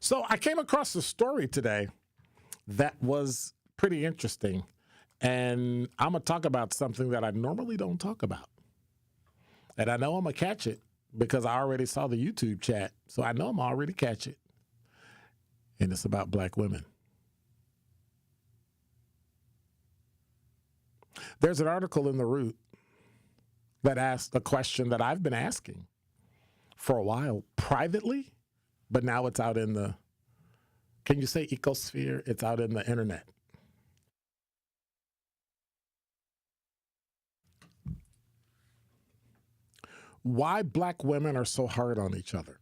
So I came across a story today that was pretty interesting. And I'm going to talk about something that I normally don't talk about. And I know I'm going to catch it because I already saw the YouTube chat. So I know I'm already catch it. And it's about black women. There's an article in The Root that asked a question that I've been asking for a while privately, but now it's out in the, can you say ecosphere? It's out in the internet. Why black women are so hard on each other.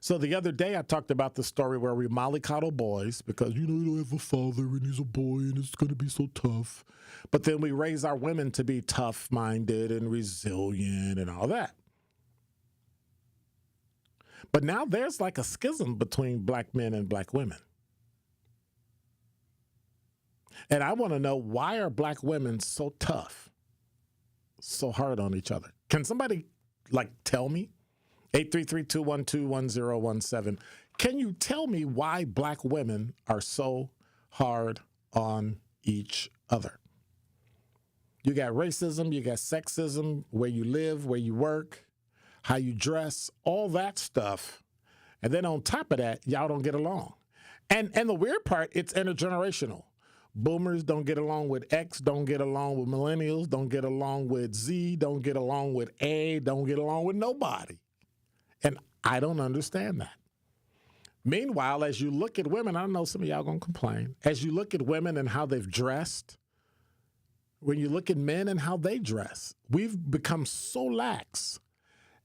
So the other day I talked about the story where we mollycoddle boys because, you don't have a father and he's a boy and it's going to be so tough. But then we raise our women to be tough-minded and resilient and all that. But now there's like a schism between black men and black women. And I want to know, why are black women so tough, so hard on each other? Can somebody tell me? 833-212-1017. Can you tell me why black women are so hard on each other? You got racism, you got sexism, where you live, where you work, how you dress, all that stuff. And then on top of that, y'all don't get along. And the weird part, it's intergenerational. Boomers don't get along with X, don't get along with millennials, don't get along with Z, don't get along with A, don't get along with nobody. And I don't understand that. Meanwhile, as you look at women, I know some of y'all going to complain, as you look at women and how they've dressed, when you look at men and how they dress, we've become so lax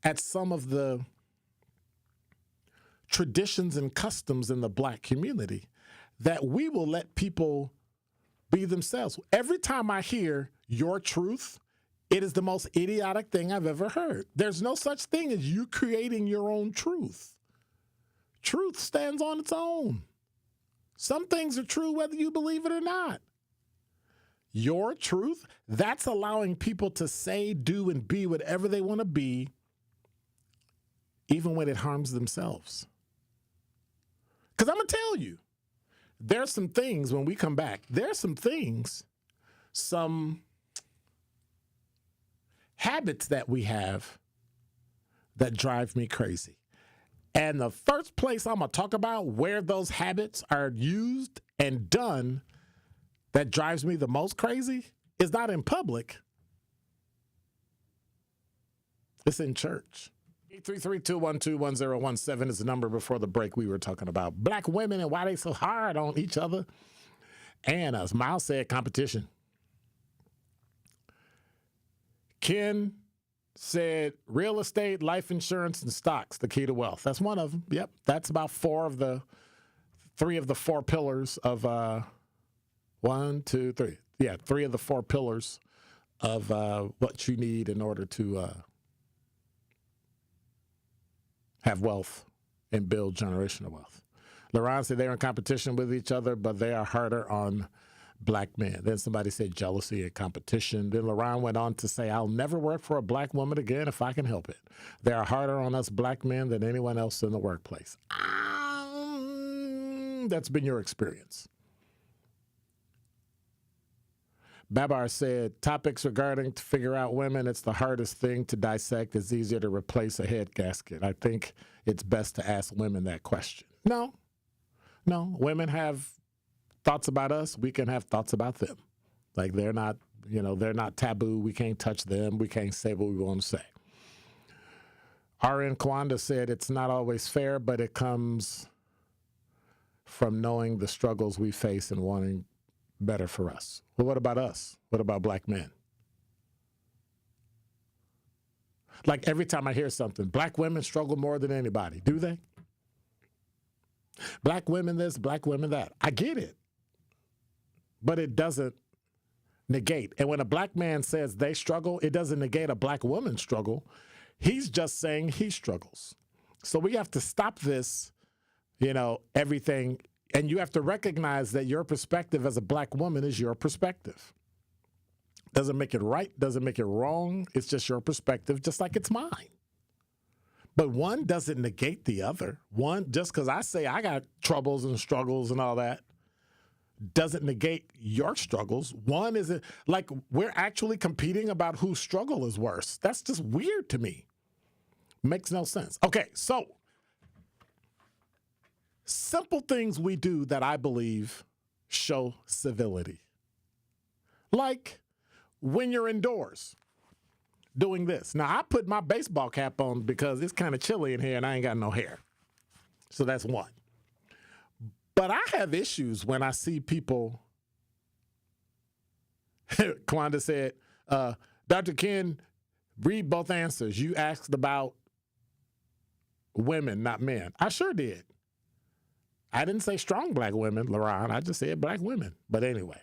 at some of the traditions and customs in the black community that we will let people be themselves. Every time I hear your truth, it is the most idiotic thing I've ever heard. There's no such thing as you creating your own truth. Truth stands on its own. Some things are true whether you believe it or not. Your truth, that's allowing people to say, do, and be whatever they want to be, even when it harms themselves. Because I'm going to tell you, there's some things when we come back, there's some things, some habits that we have that drive me crazy. And the first place I'm going to talk about where those habits are used and done that drives me the most crazy is not in public. It's in church. 833-212-1017 is the number. Before the break, we were talking about black women and why they so hard on each other. And as Miles said, competition. Ken said real estate, life insurance, and stocks, the key to wealth. That's one of them. Yep. That's about three of the four pillars of three of the four pillars of what you need in order to have wealth and build generational wealth. LaRon said they're in competition with each other, but they are harder on black men. Then somebody said jealousy and competition. Then LaRon went on to say, I'll never work for a black woman again if I can help it. They are harder on us black men than anyone else in the workplace. That's been your experience. Babar said, topics regarding to figure out women, it's the hardest thing to dissect. It's easier to replace a head gasket. I think it's best to ask women that question. No. Women have thoughts about us. We can have thoughts about them. Like they're not taboo. We can't touch them. We can't say what we want to say. R.N. Kwanda said, it's not always fair, but it comes from knowing the struggles we face and wanting better for us. Well, what about us? What about black men? Like every time I hear something, black women struggle more than anybody. Do they? Black women this, black women that. I get it. But it doesn't negate. And when a black man says they struggle, it doesn't negate a black woman's struggle. He's just saying he struggles. So we have to stop this, everything. And you have to recognize that your perspective as a black woman is your perspective. Doesn't make it right, doesn't make it wrong. It's just your perspective, just like it's mine. But one doesn't negate the other. One, just because I say I got troubles and struggles and all that, doesn't negate your struggles. One isn't like we're actually competing about whose struggle is worse. That's just weird to me. Makes no sense. Okay, so simple things we do that I believe show civility. Like when you're indoors doing this. Now, I put my baseball cap on because it's kind of chilly in here and I ain't got no hair. So that's one. But I have issues when I see people. Kwanda said, Dr. Ken, read both answers. You asked about women, not men. I sure did. I didn't say strong black women, LaRon. I just said black women. But anyway,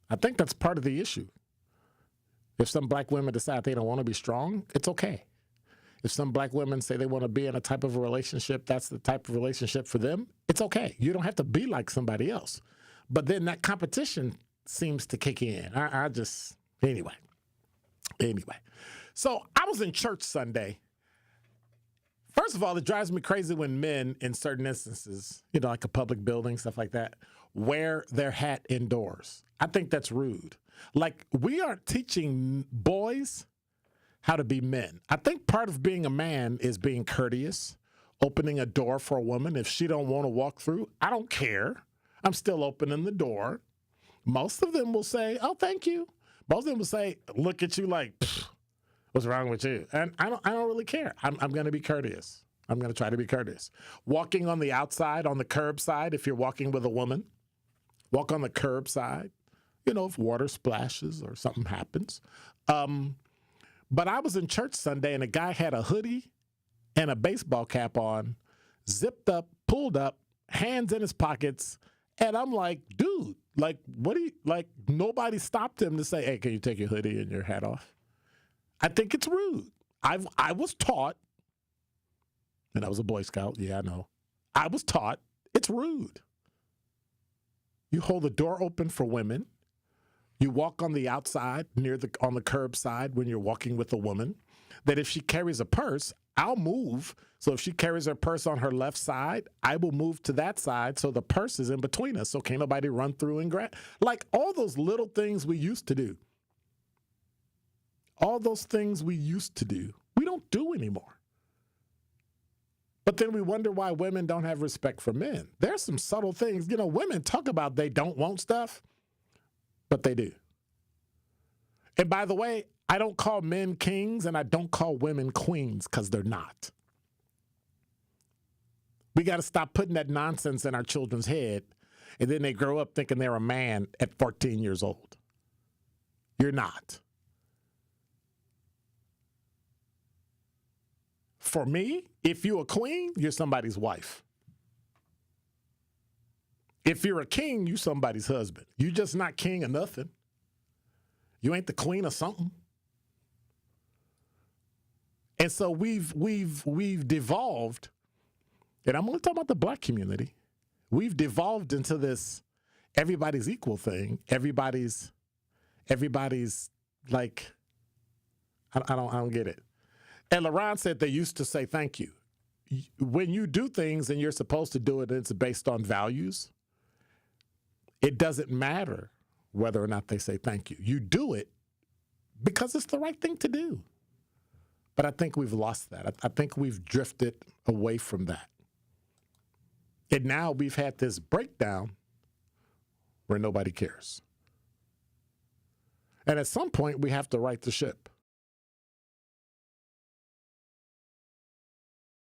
I think that's part of the issue. If some black women decide they don't want to be strong, it's okay. If some black women say they want to be in a type of a relationship, that's the type of relationship for them, it's okay. You don't have to be like somebody else. But then that competition seems to kick in. Anyway. So I was in church Sunday. First of all, it drives me crazy when men, in certain instances, like a public building, stuff like that, wear their hat indoors. I think that's rude. Like, we aren't teaching boys how to be men. I think part of being a man is being courteous, opening a door for a woman. If she don't want to walk through, I don't care. I'm still opening the door. Most of them will say, oh, thank you. Most of them will say, look at you like, what's wrong with you? And I don't really care. I'm going to be courteous. I'm going to try to be courteous. Walking on the outside, on the curb side, if you're walking with a woman, walk on the curb side. If water splashes or something happens. But I was in church Sunday and a guy had a hoodie and a baseball cap on, zipped up, pulled up, hands in his pockets. And I'm like, dude, like, nobody stopped him to say, hey, can you take your hoodie and your hat off? I think it's rude. I was taught, and I was a Boy Scout. Yeah, I know. I was taught it's rude. You hold the door open for women. You walk on the outside, on the curb side when you're walking with a woman, that if she carries a purse, I'll move. So if she carries her purse on her left side, I will move to that side so the purse is in between us so can't nobody run through and grab. Like all those little things we used to do. All those things we used to do, we don't do anymore. But then we wonder why women don't have respect for men. There's some subtle things. Women talk about they don't want stuff. But they do. And by the way, I don't call men kings and I don't call women queens because they're not. We got to stop putting that nonsense in our children's head and then they grow up thinking they're a man at 14 years old. You're not. For me, if you're a queen, you're somebody's wife. If you're a king, you somebody's husband. You just not king of nothing. You ain't the queen of something. And so we've devolved, and I'm only talking about the black community. We've devolved into this everybody's equal thing. Everybody's like, I don't get it. And LaRon said they used to say thank you. When you do things and you're supposed to do it, and it's based on values. It doesn't matter whether or not they say thank you. You do it because it's the right thing to do. But I think we've lost that. I think we've drifted away from that. And now we've had this breakdown where nobody cares. And at some point, we have to right the ship.